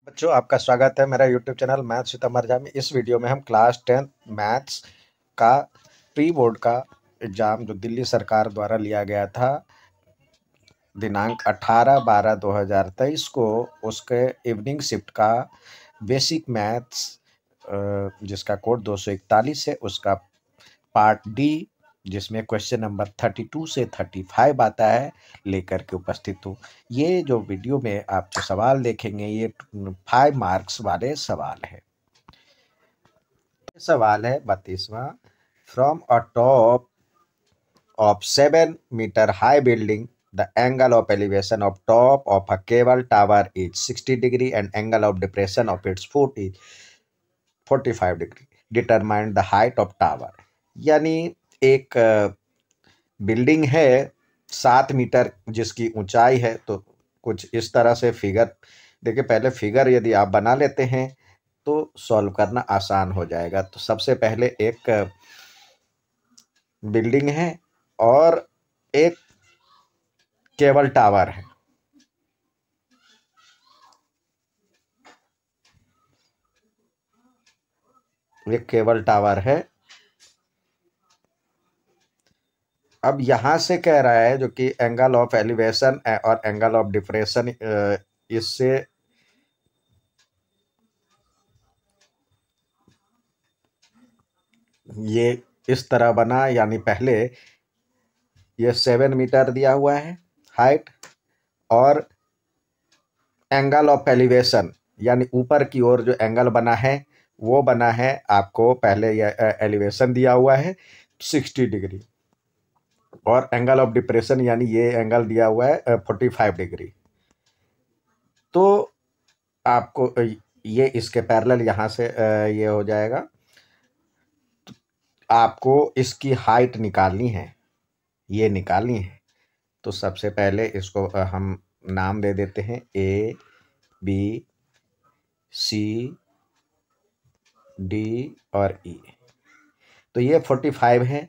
बच्चों, आपका स्वागत है मेरा यूट्यूब चैनल मैथ सीतामढ़ी में। इस वीडियो में हम क्लास 10 मैथ्स का प्री बोर्ड का एग्ज़ाम जो दिल्ली सरकार द्वारा लिया गया था दिनांक 18/12/2023 को, उसके इवनिंग शिफ्ट का बेसिक मैथ्स जिसका कोड 241 है, उसका पार्ट डी, जिसमें क्वेश्चन नंबर 32 से 35 आता है, लेकर के उपस्थित हूँ। ये जो वीडियो में आप जो सवाल देखेंगे, ये 5 मार्क्स वाले सवाल है। सवाल है 32वां। From a top of 7 meter high building, the angle of elevation of top of a cable tower is 60 degree and angle of depression of its foot is 45 degree. Determine the height of tower. यानी एक building है 7 metre जिसकी ऊंचाई है। तो कुछ इस तरह से फिगर देखिए, पहले फिगर यदि आप बना लेते हैं तो सॉल्व करना आसान हो जाएगा। तो सबसे पहले एक बिल्डिंग है और एक केबल टावर है। एक केबल टावर है। अब यहां से कह रहा है जो कि एंगल ऑफ एलिवेशन और एंगल ऑफ डिप्रेशन, इससे ये इस तरह बना। यानी पहले ये 7 मीटर दिया हुआ है हाइट, और एंगल ऑफ एलिवेशन यानी ऊपर की ओर जो एंगल बना है वो बना है। आपको पहले ये एलिवेशन दिया हुआ है 60 डिग्री, और एंगल ऑफ डिप्रेशन यानी ये एंगल दिया हुआ है 45 डिग्री। तो आपको ये इसके पैरेलल यहाँ से ये हो जाएगा। आपको इसकी हाइट निकालनी है, ये निकालनी है। तो सबसे पहले इसको हम नाम दे देते हैं ए बी सी डी और ई। तो ये 45 है,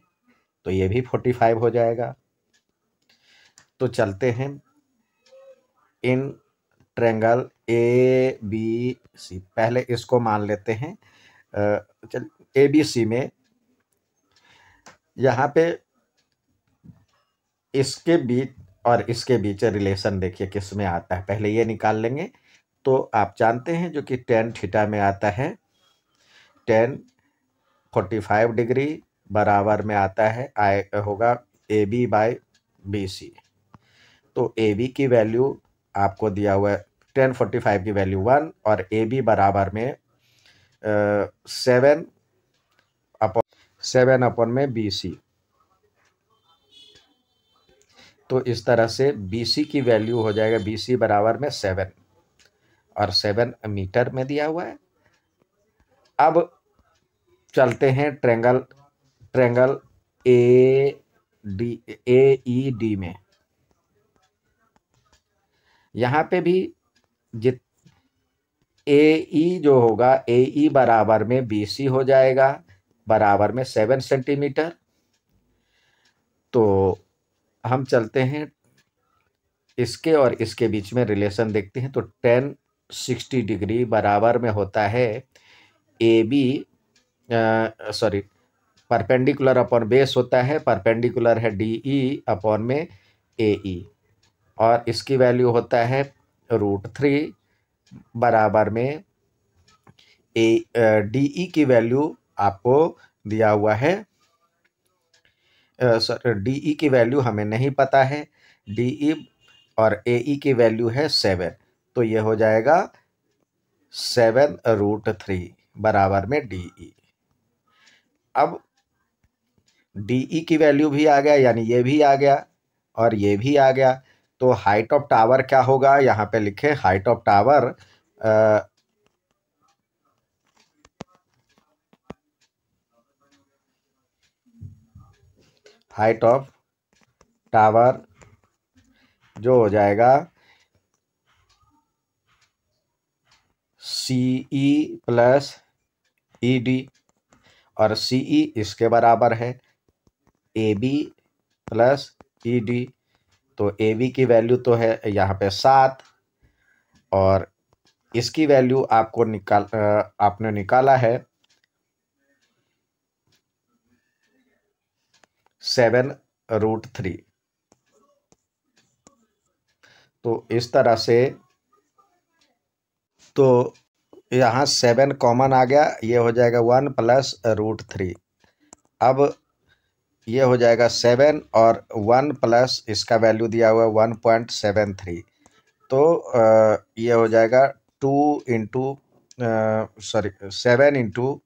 तो ये भी 45 हो जाएगा। तो चलते हैं in triangle A B C, पहले इसको मान लेते हैं। चल ए बी सी में यहाँ पे इसके बीच और इसके बीच रिलेशन देखिए किस में आता है, पहले ये निकाल लेंगे। तो आप जानते हैं जो कि टेन थीटा में आता है, टेन 45 डिग्री बराबर में आता है, होगा A B by B C. तो ए बी की वैल्यू आपको दिया हुआ है 1045 की वैल्यू 1, और ए बी बराबर में 7 में बी सी। तो इस तरह से बी सी की वैल्यू हो जाएगा, बी सी बराबर में 7, और 7 मीटर में दिया हुआ है। अब चलते हैं triangle triangle A E D में। यहाँ पे भी जित ए ई जो होगा, ए ई बराबर में बी सी हो जाएगा, बराबर में 7 सेंटीमीटर। तो हम चलते हैं इसके और इसके बीच में रिलेशन देखते हैं। तो 1060 डिग्री बराबर में होता है A B, sorry, perpendicular upon base होता है, परपेंडिकुलर है डी ई अपॉन में ए ई, और इसकी वैल्यू होता है √3 बराबर में ए डी ई की वैल्यू आपको दिया हुआ है। डी ई की वैल्यू हमें नहीं पता है, डी ई और ए ई की वैल्यू है 7। तो ये हो जाएगा 7√3 बराबर में डी ई। अब डी ई की वैल्यू भी आ गया, यानी ये भी आ गया और ये भी आ गया। तो हाइट ऑफ टावर क्या होगा, यहाँ पे लिखे height of tower, height of tower जो हो जाएगा सी ई प्लस ई डी, और सी ई इसके बराबर है A B plus E D. तो ए बी की वैल्यू तो है यहाँ पे 7, और इसकी वैल्यू आपको आपने निकाला है 7√3। तो इस तरह से, तो यहाँ 7 कॉमन आ गया, ये हो जाएगा 1 + √3। अब ये हो जाएगा 7 और 1 प्लस इसका वैल्यू दिया हुआ है 1.73। तो ये हो जाएगा 7 इंटू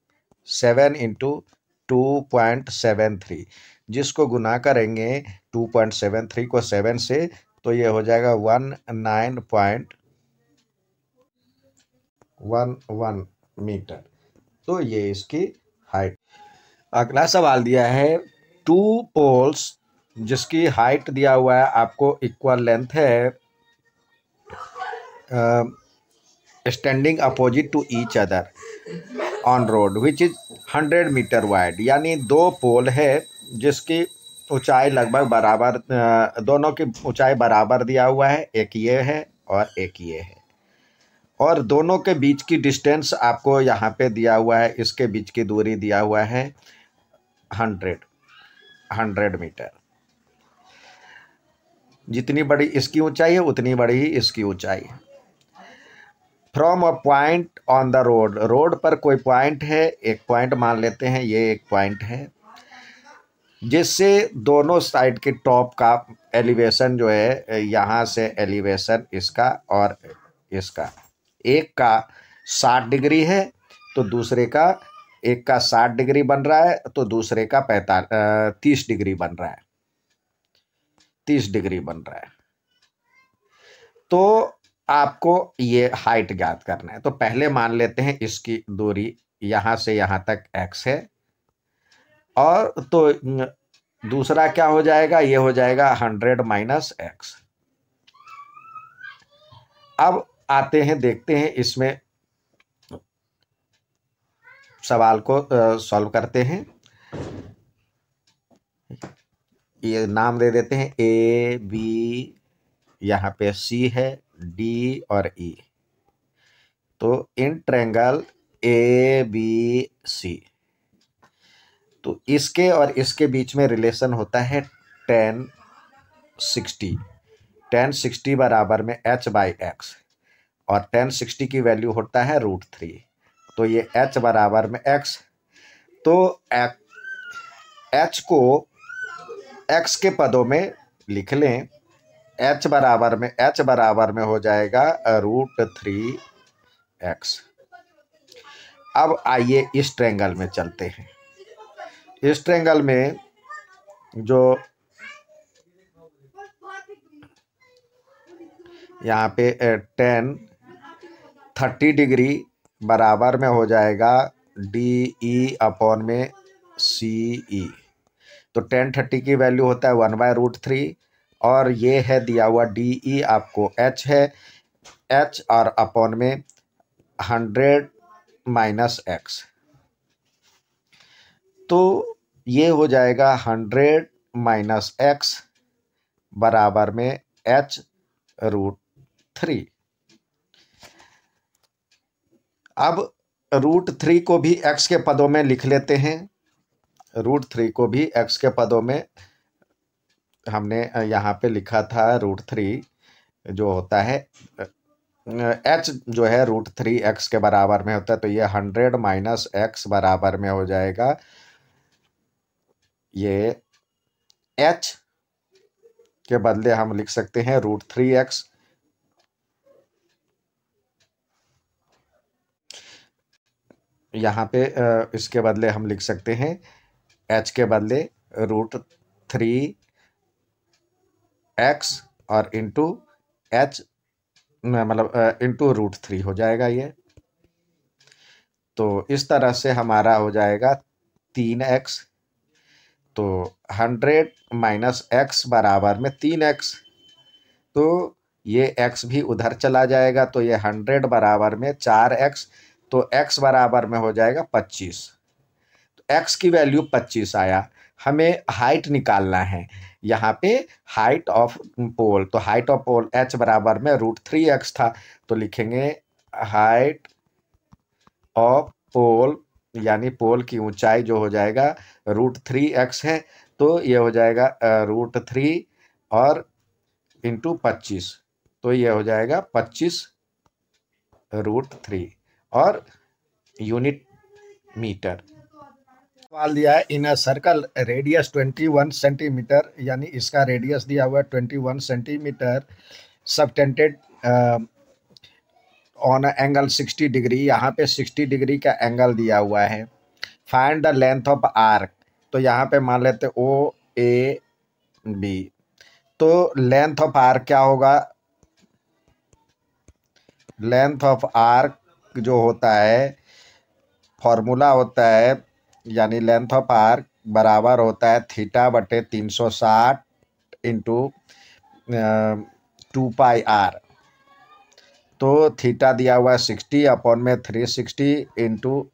जिसको गुना करेंगे 2.73 को 7 से, तो ये हो जाएगा 19.11 मीटर। तो ये इसकी हाइट। अगला सवाल दिया है 2 पोल्स जिसकी हाइट दिया हुआ है आपको इक्वल लेंथ है, standing opposite to each other on road which is 100 metre wide. यानी 2 पोल है जिसकी ऊंचाई लगभग बराबर, दोनों की ऊंचाई बराबर दिया हुआ है, एक ये है और एक ये है, और दोनों के बीच की डिस्टेंस आपको यहाँ पे दिया हुआ है, इसके बीच की दूरी दिया हुआ है 100 मीटर। जितनी बड़ी इसकी ऊंचाई है उतनी बड़ी ही इसकी ऊंचाई है। From a point on the road, road पर कोई पॉइंट है, एक पॉइंट मान लेते हैं, ये एक पॉइंट है, जिससे दोनों साइड के टॉप का एलिवेशन जो है, यहाँ से एलिवेशन इसका और इसका, एक का 60 डिग्री है तो दूसरे का, एक का 60 डिग्री बन रहा है तो दूसरे का 30 डिग्री बन रहा है, 30 डिग्री बन रहा है। तो आपको ये हाइट ज्ञात करना है। तो पहले मान लेते हैं इसकी दूरी यहाँ से यहाँ तक x है, और तो दूसरा क्या हो जाएगा, ये हो जाएगा 100 - x। अब आते हैं, देखते हैं इसमें सवाल को सॉल्व करते हैं। ये नाम दे देते हैं A B, यहाँ पे C है, D और E। तो इन ट्रायंगल ABC, तो इसके और इसके बीच में रिलेशन होता है tan 60। tan 60 बराबर में h/x, और tan 60 की वैल्यू होता है √3। तो ये h बराबर में x, तो h को x के पदों में लिख लें। h बराबर में हो जाएगा √3x। अब आइए इस ट्रायंगल में चलते हैं। इस ट्रायंगल में जो यहाँ पे tan 30 डिग्री बराबर में हो जाएगा DE/CE। तो tan 30 की वैल्यू होता है 1/√3, और ये है दिया हुआ DE आपको h है, h और अपॉन में 100 - x। तो ये हो जाएगा 100 - x बराबर में h√3। अब √3 को भी x के पदों में लिख लेते हैं। √3 को भी x के पदों में हमने यहाँ पे लिखा था, √3 जो होता है, h जो है √3x के बराबर में होता है, तो ये 100 - x बराबर में हो जाएगा, ये h के बदले हम लिख सकते हैं √3x। यहाँ पे इसके बदले हम लिख सकते हैं h के बदले √3x और इंटू h, मतलब इंटू √3 हो जाएगा ये। तो इस तरह से हमारा हो जाएगा 3x। तो 100 - x बराबर में 3x, तो ये x भी उधर चला जाएगा, तो ये 100 बराबर में 4x, तो x बराबर में हो जाएगा 25। तो x की वैल्यू 25 आया। हमें हाइट निकालना है, यहाँ पे हाइट ऑफ पोल, तो हाइट ऑफ पोल h बराबर में √3x था, तो लिखेंगे हाइट ऑफ पोल, यानी पोल की ऊंचाई जो हो जाएगा √3x है, तो ये हो जाएगा √3 और इंटू 25, तो ये हो जाएगा 25√3 और यूनिट मीटर। सवाल दिया है इन अ सर्कल रेडियस 21 सेंटीमीटर, यानी इसका रेडियस दिया हुआ है 21 centimetre, subtended on angle 60 degree, यहाँ पे 60 डिग्री का एंगल दिया हुआ है। Find the length of arc, तो यहाँ पे मान लेते OAB, तो लेंथ ऑफ आर्क क्या होगा? लेंथ ऑफ आर्क जो होता है, फॉर्मूला होता है, यानी लेंथ ऑफ आर्क बराबर होता है θ/360 इंटू 2πr। तो थीटा दिया हुआ है 60 अपॉन में 360 इंटू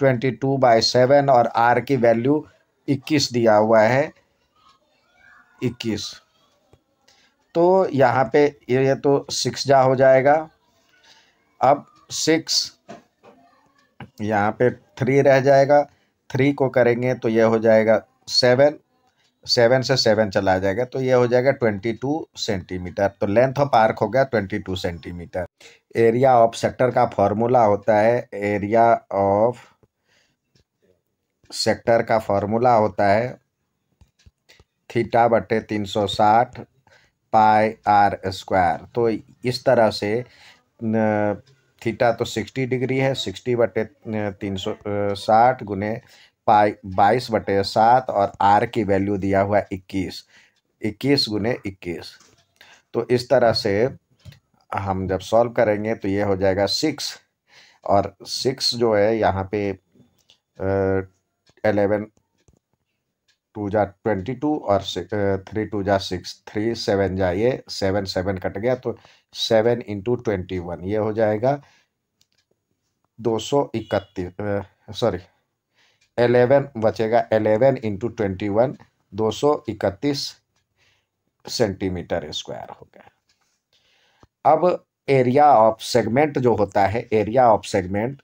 22/7 और आर की वैल्यू 21 दिया हुआ है 21। तो यहाँ पे ये तो 6 जा हो जाएगा। अब 6 यहाँ पे 3 रह जाएगा, 3 को करेंगे तो ये हो जाएगा 7, 7 से 7 चला जाएगा, तो ये हो जाएगा 22 सेंटीमीटर। तो लेंथ ऑफ आर्क हो गया 22 सेंटीमीटर। एरिया ऑफ सेक्टर का फॉर्मूला होता है, एरिया ऑफ सेक्टर का फॉर्मूला होता है θ/360 πr²। तो इस तरह से थीटा तो 60 डिग्री है, 60/360 गुने पाई 22/7 और आर की वैल्यू दिया हुआ है 21, 21 गुने 21। तो इस तरह से हम जब सॉल्व करेंगे तो ये हो जाएगा 6, और 6 जो है यहाँ पे 11 2 जा 22 और 3 2 जा 6, 3 7 जा, ये 7 7 कट गया, तो 7 इंटू 21 ये हो जाएगा 231, सॉरी 11 बचेगा, 11 इंटू 21 231 सेंटीमीटर स्क्वायर हो गया। अब एरिया ऑफ सेगमेंट जो होता है, एरिया ऑफ सेगमेंट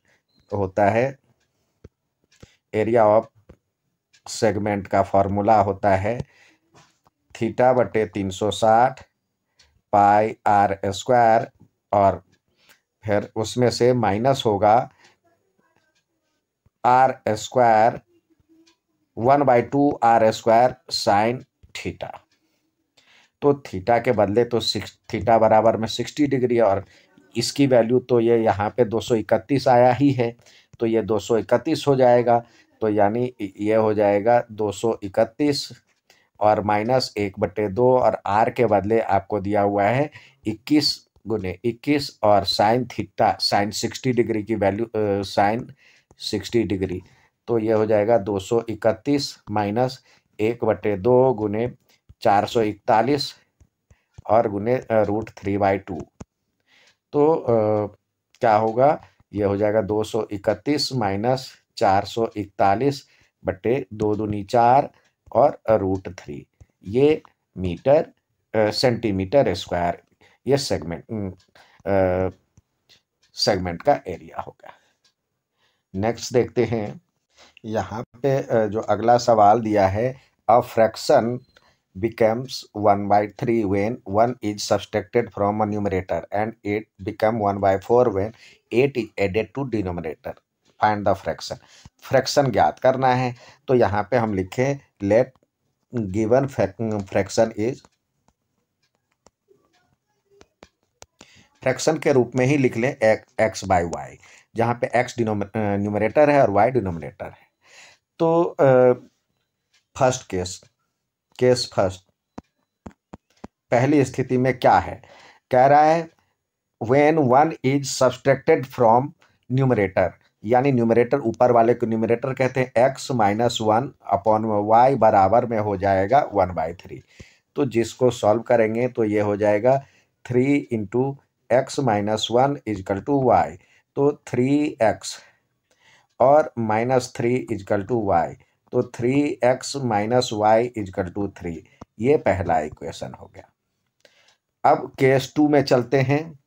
होता है, एरिया ऑफ सेगमेंट का फॉर्मूला होता है θ/360 πr², और फिर उसमें से माइनस होगा r², 1/2 r² साइन थीटा। तो थीटा के बदले तो थीटा बराबर में 60 डिग्री, और इसकी वैल्यू तो ये यहाँ पे 231 आया ही है, तो ये 231 हो जाएगा। तो यानी ये हो जाएगा 231 और माइनस 1/2, और आर के बदले आपको दिया हुआ है 21 गुने 21, और साइन थीटा साइन 60 डिग्री की वैल्यू साइन 60 डिग्री, तो ये हो जाएगा 231 माइनस 1/2 गुने 441 और गुने √3/2। तो क्या होगा? ये हो जाएगा 231 माइनस 441/2 दूनी 4 और √3, ये मीटर सेंटीमीटर स्क्वायर, ये सेगमेंट का एरिया होगा। नेक्स्ट देखते हैं, यहाँ पे जो अगला सवाल दिया है, a fraction becomes 1/3 when 1 is subtracted from a numerator and it become 1/4 when 8 is added to denominator. Find the fraction. Fraction ज्ञात करना है, तो यहाँ पे हम लिखें let given fraction is, fraction के रूप में ही लिख लें x/y, जहाँ पे x न्यूमरेटर है और y डिनोमिनेटर है। तो फर्स्ट केस फर्स्ट, पहली स्थिति में क्या है? कह रहा है when 1 is subtracted from numerator, यानी न्यूमरेटर ऊपर वाले को न्यूमरेटर कहते हैं, x - 1 अपॉन y बराबर में हो जाएगा 1/3। तो जिसको सॉल्व करेंगे तो ये हो जाएगा 3 into x - 1 equal to y, तो 3x और -3 इजकल टू y, तो 3x - y इजकल टू 3, ये पहला इक्वेशन हो गया। अब केस 2 में चलते हैं।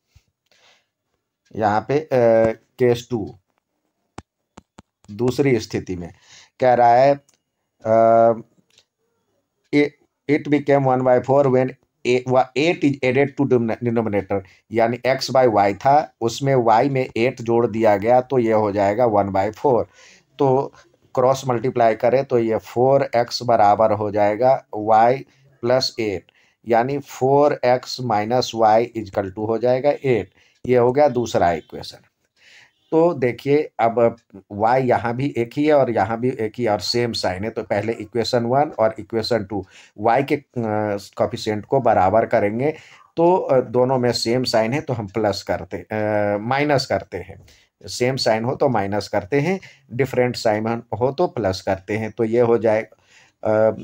यहाँ पे केस 2 दूसरी स्थिति में कह रहा है it became 1/4 when 8 is added to denominator, यानी x/y था, उसमें y में 8 जोड़ दिया गया तो ये हो जाएगा 1/4। तो क्रॉस मल्टीप्लाई करें तो ये 4x बराबर हो जाएगा y प्लस 8, यानी 4x minus Y is equal to हो जाएगा 8। ये हो गया दूसरा इक्वेशन। तो देखिए अब y यहाँ भी एक ही है और यहाँ भी एक ही है और सेम साइन है, तो पहले इक्वेशन 1 और इक्वेशन 2 y के कोफिशिएंट को बराबर करेंगे। तो दोनों में सेम साइन है तो हम प्लस करते माइनस करते हैं, सेम साइन हो तो माइनस करते हैं, डिफरेंट साइन हो तो प्लस करते हैं। तो ये हो जाएगा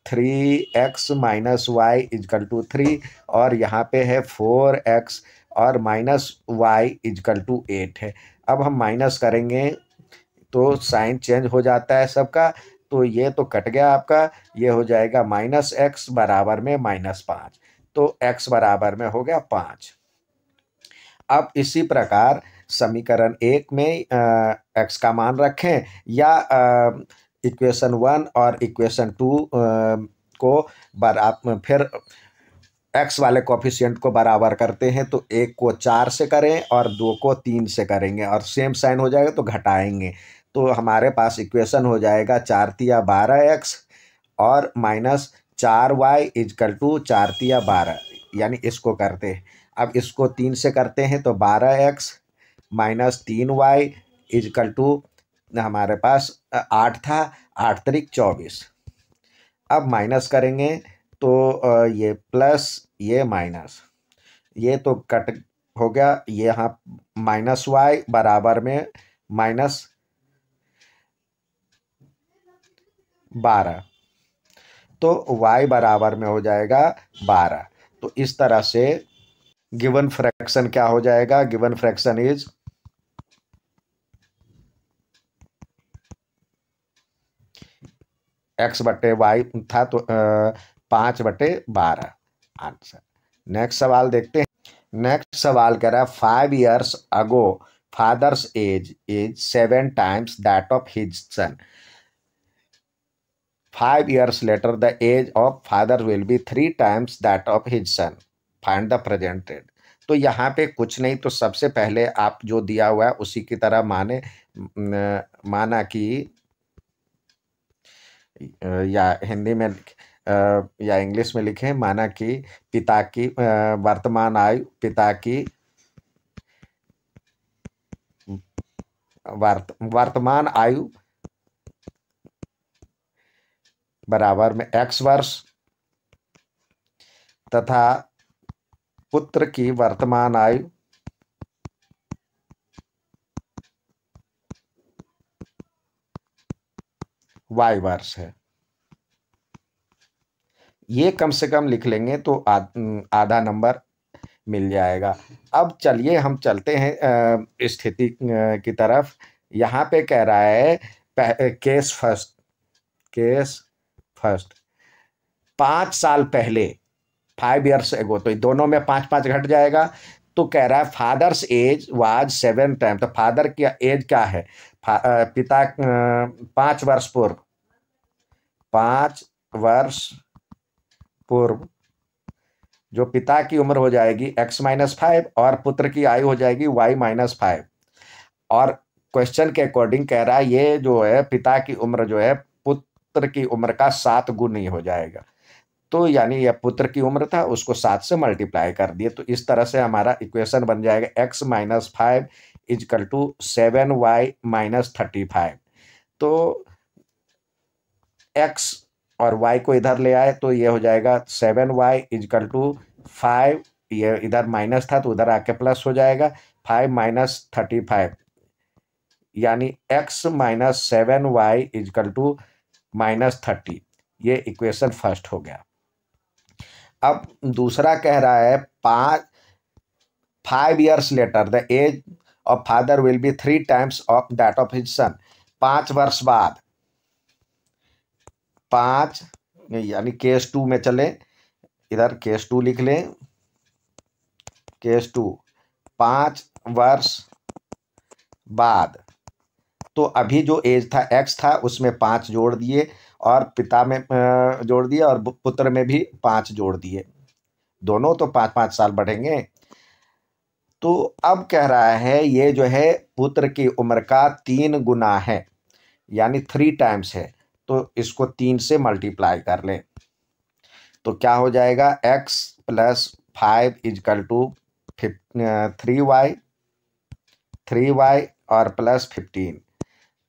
3x minus Y is equal to 3, और यहाँ पे है 4x और माइनस वाई इजकल टू 8 है। अब हम माइनस करेंगे तो साइन चेंज हो जाता है सबका, तो ये तो कट गया आपका, ये हो जाएगा -x बराबर में -5, तो x बराबर में हो गया 5। अब इसी प्रकार समीकरण 1 में x का मान रखें या इक्वेशन 1 और इक्वेशन 2 को फिर x वाले कोफिशिएंट को बराबर करते हैं, तो 1 को 4 से करें और 2 को 3 से करेंगे और सेम साइन हो जाएगा तो घटाएंगे। तो हमारे पास इक्वेशन हो जाएगा 4 तिया 12x और माइनस 4y इजकल टू 4 तिया 12, यानी इसको करते हैं। अब इसको 3 से करते हैं तो 12x minus 3y is equal to हमारे पास 8 था, 8 त्रिक 24। अब माइनस करेंगे तो ये प्लस ये माइनस, ये तो कट हो गया, ये यहाँ माइनस वाई बराबर में -12, तो y बराबर में हो जाएगा 12। तो इस तरह से गिवन फ्रैक्शन क्या हो जाएगा, गिवन फ्रैक्शन इज x/y था तो 5/12 आंसर। नेक्स्ट सवाल देखते हैं। नेक्स्ट सवाल कह रहा है 5 years ago father's age is 7 times that of his son. 5 years later the age of father will be 3 times that of his son. Find the present age. तो यहाँ पे कुछ नहीं, तो सबसे पहले आप जो दिया हुआ है उसी की तरह माना कि या हिंदी में या इंग्लिश में लिखें, माना कि पिता की वर्तमान आयु, पिता की वर्तमान आयु बराबर में x वर्ष तथा पुत्र की वर्तमान आयु y वर्ष है। ये कम से कम लिख लेंगे तो आधा नंबर मिल जाएगा। अब चलिए हम चलते हैं स्थिति की तरफ। यहाँ पे कह रहा है केस फर्स्ट 5 साल पहले 5 years एगो, तो दोनों में 5-5 घट जाएगा। तो कह रहा है फादर्स एज वाज 7 टाइम, तो फादर की एज क्या है, पिता 5 वर्ष पूर्व, 5 वर्ष पूर्व जो पिता की उम्र हो जाएगी x-5 और पुत्र की आयु हो जाएगी y-5। और क्वेश्चन के अकॉर्डिंग कह रहा है ये जो है पिता की उम्र जो है पुत्र की उम्र का 7 गुना ही हो जाएगा। तो यानी यह पुत्र की उम्र था, उसको 7 से मल्टीप्लाई कर दिए, तो इस तरह से हमारा इक्वेशन बन जाएगा x-5 इजकल टू 7y-35। तो x और y को इधर ले आए तो ये हो जाएगा 7y इजकल टू 5, ये इधर माइनस था तो उधर आके प्लस हो जाएगा 5-35, यानी x-7y इजकल टू -30। ये इक्वेशन फर्स्ट हो गया। अब दूसरा कह रहा है 5 years later the age of father will be 3 times of that of his son. 5 वर्ष बाद 5, यानी केस 2 में चले, इधर केस 2 लिख लें, केस 2 5 वर्ष बाद। तो अभी जो एज था एक्स था उसमें 5 जोड़ दिए, और पिता में जोड़ दिए, और पुत्र में भी 5 जोड़ दिए, दोनों तो 5-5 साल बढ़ेंगे। तो अब कह रहा है ये जो है पुत्र की उम्र का 3 गुना है, यानी 3 टाइम्स है। तो इसको 3 से मल्टीप्लाई कर लें तो क्या हो जाएगा, x plus 5 is equal to 3y, 3y और प्लस 15।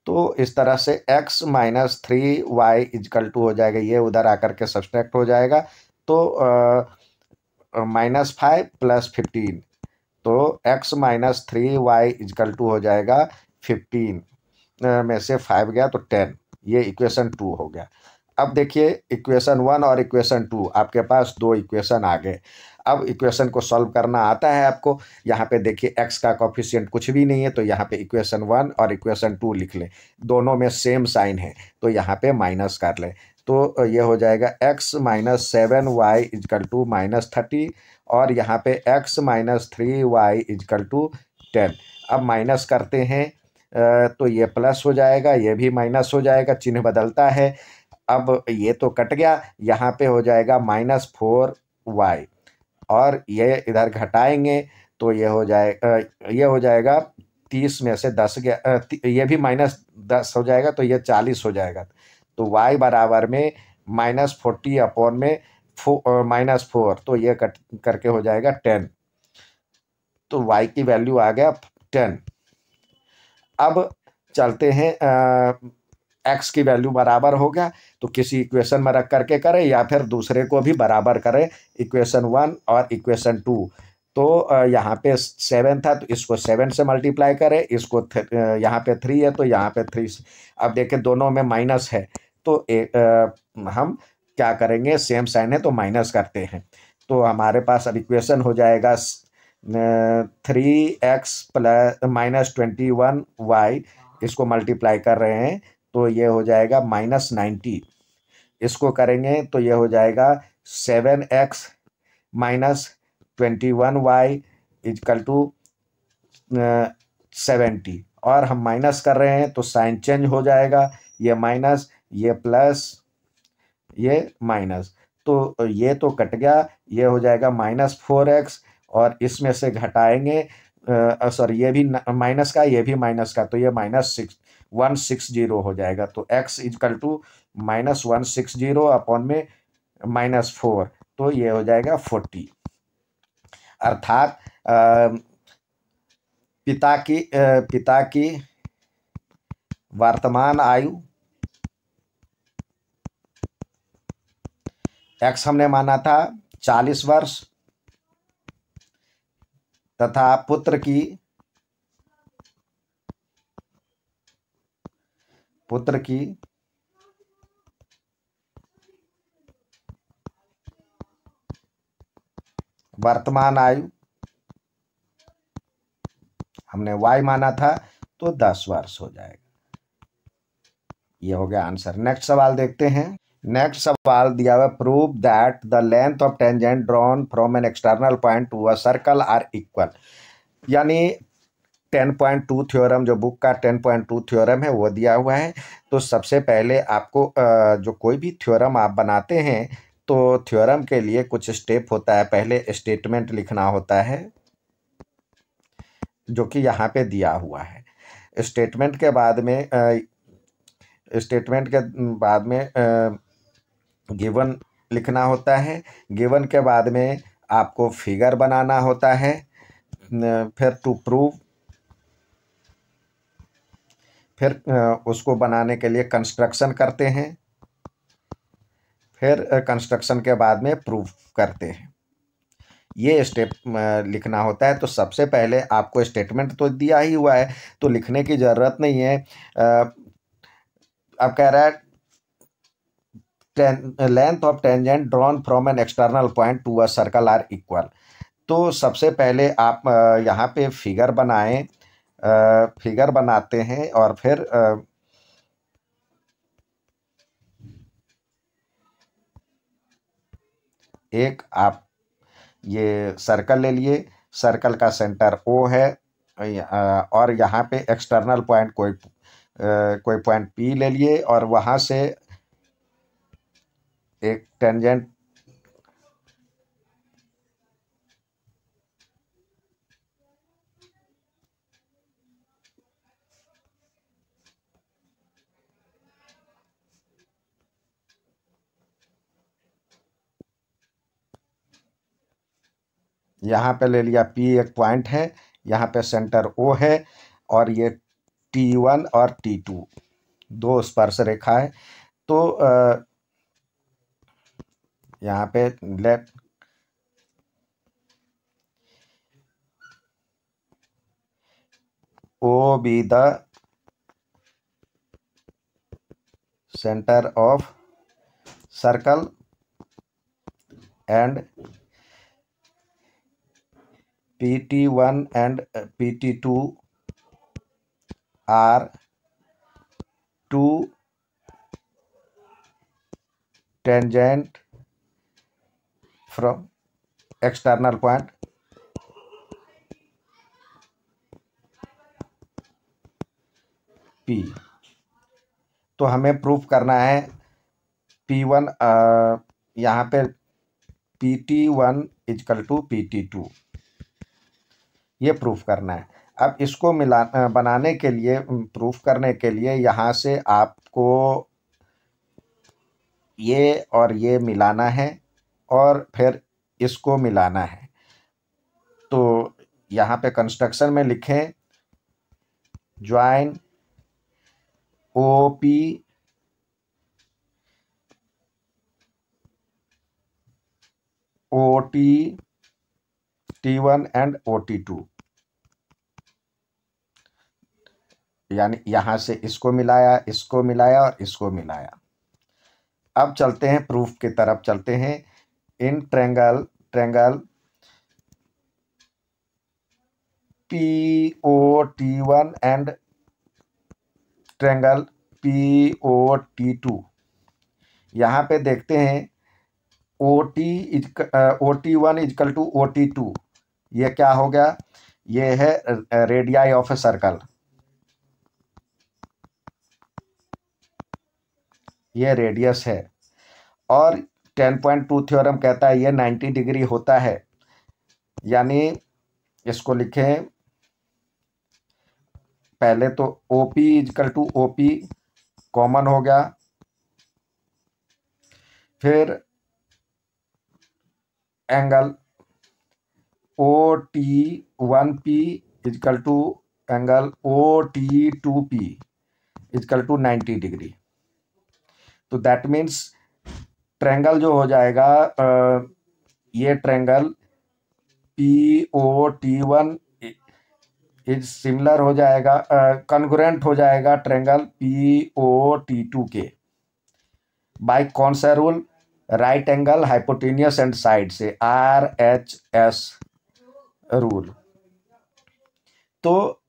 तो इस तरह से x minus 3y is equal to हो जाएगा, ये उधर आकर के सब्सट्रैक्ट हो जाएगा। तो -5 + 15, तो x minus 3y is equal to हो जाएगा 15 में से 5 गया तो 10। ये इक्वेशन 2 हो गया। अब देखिए इक्वेशन 1 और इक्वेशन 2, आपके पास 2 इक्वेशन आ गए। अब इक्वेशन को सॉल्व करना आता है आपको। यहाँ पे देखिए x का कोफिशिएंट कुछ भी नहीं है, तो यहाँ पे इक्वेशन 1 और इक्वेशन 2 लिख लें। दोनों में सेम साइन है, तो यहाँ पे माइनस कर लें। तो ये हो जाएगा x minus 7y is equal to -30, और यहाँ पे x minus 3y is equal to 10। अब माइनस करते हैं तो ये प्लस हो जाएगा, ये भी माइनस हो जाएगा, चिन्ह बदलता है। अब ये तो कट गया, यहाँ पे हो जाएगा -4y, और ये इधर घटाएंगे तो ये हो जाएगा 30 में से 10 गया, ये भी -10 हो जाएगा, तो ये 40 हो जाएगा। तो y बराबर में -40 अपॉन में -4, तो ये कट करके हो जाएगा 10। तो y की वैल्यू आ गया 10। अब चलते हैं x की वैल्यू बराबर हो गया, तो किसी इक्वेशन में रख करके करें या फिर दूसरे को भी बराबर करें, इक्वेशन 1 और इक्वेशन 2। तो यहाँ पे 7 था तो इसको 7 से मल्टीप्लाई करें, इसको यहाँ पे 3 है तो यहाँ पे 3 से। अब देखें दोनों में माइनस है, तो हम क्या करेंगे, सेम साइन है तो माइनस करते हैं। तो हमारे पास अब इक्वेशन हो जाएगा 3x प्लस -21y, इसको मल्टीप्लाई कर रहे हैं तो ये हो जाएगा -90। इसको करेंगे तो ये हो जाएगा 7x -21y इजकल टू 70, और हम माइनस कर रहे हैं तो साइन चेंज हो जाएगा, ये माइनस, ये प्लस, ये माइनस। तो ये तो कट गया, ये हो जाएगा -4x, और इसमें से घटाएंगे सॉरी ये भी माइनस का, ये भी माइनस का, तो ये -160 हो जाएगा। तो x इजकल टू -160 अपॉन में -4, तो ये हो जाएगा 40। अर्थात पिता की वर्तमान आयु x हमने माना था 40 वर्ष, तथा पुत्र की वर्तमान आयु हमने y माना था तो 10 वर्ष हो जाएगा। ये हो गया आंसर। नेक्स्ट सवाल देखते हैं। नेक्स्ट सवाल दिया हुआ, prove that the length of tangent drawn from an external point to a circle are equal. यानी 10.2 थ्योरम, जो बुक का 10.2 थ्योरम है वो दिया हुआ है। तो सबसे पहले आपको जो कोई भी थ्योरम आप बनाते हैं तो थ्योरम के लिए कुछ स्टेप होता है। पहले स्टेटमेंट लिखना होता है जो कि यहाँ पे दिया हुआ है। स्टेटमेंट के बाद में गिवन लिखना होता है। गिवन के बाद में आपको फिगर बनाना होता है। फिर टू प्रूव, फिर उसको बनाने के लिए कंस्ट्रक्शन करते हैं, फिर कंस्ट्रक्शन के बाद में प्रूफ करते हैं। ये स्टेप लिखना होता है। तो सबसे पहले आपको स्टेटमेंट तो दिया ही हुआ है तो लिखने की ज़रूरत नहीं है। अब कह रहा है length of tangent drawn from an external point to a circle are equal. तो सबसे पहले आप यहाँ पे फिगर बनाएं, फिगर बनाते हैं, और फिर एक आप ये सर्कल ले लिए। सर्कल का सेंटर O है, और यहाँ पे एक्सटर्नल पॉइंट कोई पॉइंट P ले लिए और वहाँ से एक टेंजेंट यहाँ पे ले लिया, P एक पॉइंट है, यहाँ पे सेंटर O है और ये T1 और T2 दो स्पर्श रेखा है। तो यहाँ पे late O be the center of circle and PT1 and PT2 are two tangent from external point P। तो हमें प्रूफ करना है P1 यहाँ पे PT1 इजकल टू PT2, ये प्रूफ करना है। अब इसको बनाने के लिए, प्रूफ करने के लिए यहाँ से आपको ये और ये मिलाना है और फिर इसको मिलाना है। तो यहाँ पे कंस्ट्रक्शन में लिखें join OP OT T1 and OT2, यानी यहाँ से इसको मिलाया, इसको मिलाया और इसको मिलाया। अब चलते हैं प्रूफ की तरफ चलते हैं। In triangle POT1 and triangle POT2, यहाँ पे देखते हैं OT1 इजकल टू OT2, ये क्या हो गया, ये है रेडियाई ऑफ ए सर्कल, ये रेडियस है। और 10.2 थ्योरम कहता है ये 90 डिग्री होता है, यानी इसको लिखें पहले तो OP equal to OP common हो गया, फिर angle OT1P equal to angle OT2P equal to 90 degree. तो दैट मीन्स ट्रेंगल जो हो जाएगा, ये ट्रेंगल POT1 इज सिमिलर हो जाएगा, कॉन्ग्रुएंट हो जाएगा ट्रेंगल POT2 के, बाय कौन सा rule, right angle hypotenuse and side से, RHS रूल। तो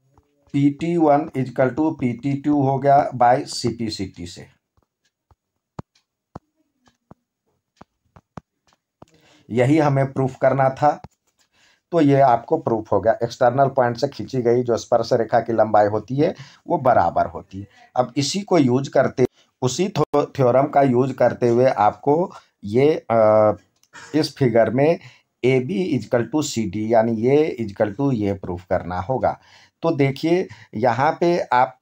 PT1 इजकल टू PT2 हो गया बाय CPCT से। यही हमें प्रूफ करना था, तो ये आपको प्रूफ हो गया। एक्सटर्नल पॉइंट से खींची गई जो स्पर्श रेखा की लंबाई होती है वो बराबर होती है। अब इसी को यूज करते, उसी थ्योरम का यूज करते हुए आपको ये इस फिगर में AB इजकल टू CD यानी ये इजकल टू ये प्रूफ करना होगा। तो देखिए यहाँ पे आप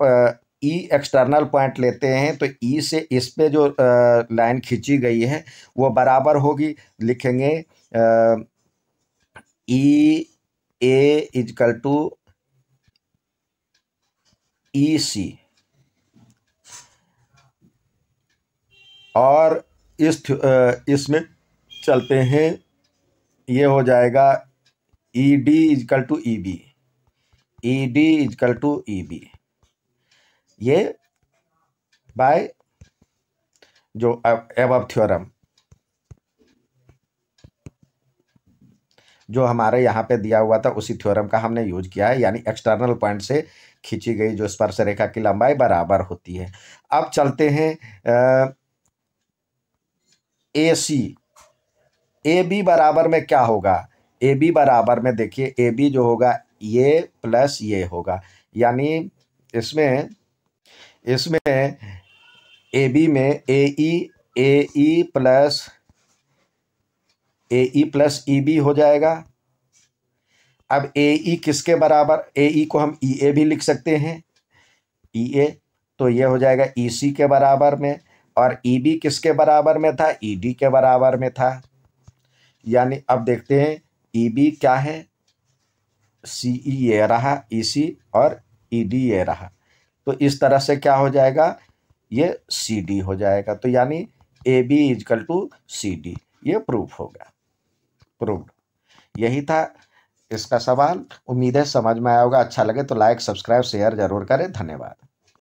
E एक्सटर्नल पॉइंट लेते हैं तो E से इस पे जो लाइन खींची गई है वो बराबर होगी, लिखेंगे EA इजकल टू EC, और इसमें चलते हैं, ये हो जाएगा ED equal to EB, ED equal to EB, ये बाय जो एबव थ्योरम जो हमारे यहाँ पे दिया हुआ था उसी थ्योरम का हमने यूज किया है, यानी एक्सटर्नल पॉइंट से खींची गई जो स्पर्श रेखा की लंबाई बराबर होती है। अब चलते हैं AC, AB बराबर में क्या होगा, AB बराबर में देखिए AB जो होगा ये प्लस ये होगा, यानी इसमें इसमें ए बी में ए ई प्लस ई बी हो जाएगा। अब ए ई किसके बराबर, ए ई को हम ई ए भी लिख सकते हैं, ई ए, तो ये हो जाएगा ई सी के बराबर में, और ई बी किसके बराबर में था, ई डी के बराबर में था। यानी अब देखते हैं ई बी क्या है, सी ई ये रहा, ई सी और ई डी ये रहा, तो इस तरह से क्या हो जाएगा, ये सी डी हो जाएगा। तो यानी A B equal to C D, ये प्रूफ होगा, प्रूव्ड। यही था इसका सवाल। उम्मीद है समझ में आया होगा। अच्छा लगे तो लाइक सब्सक्राइब शेयर जरूर करें। धन्यवाद।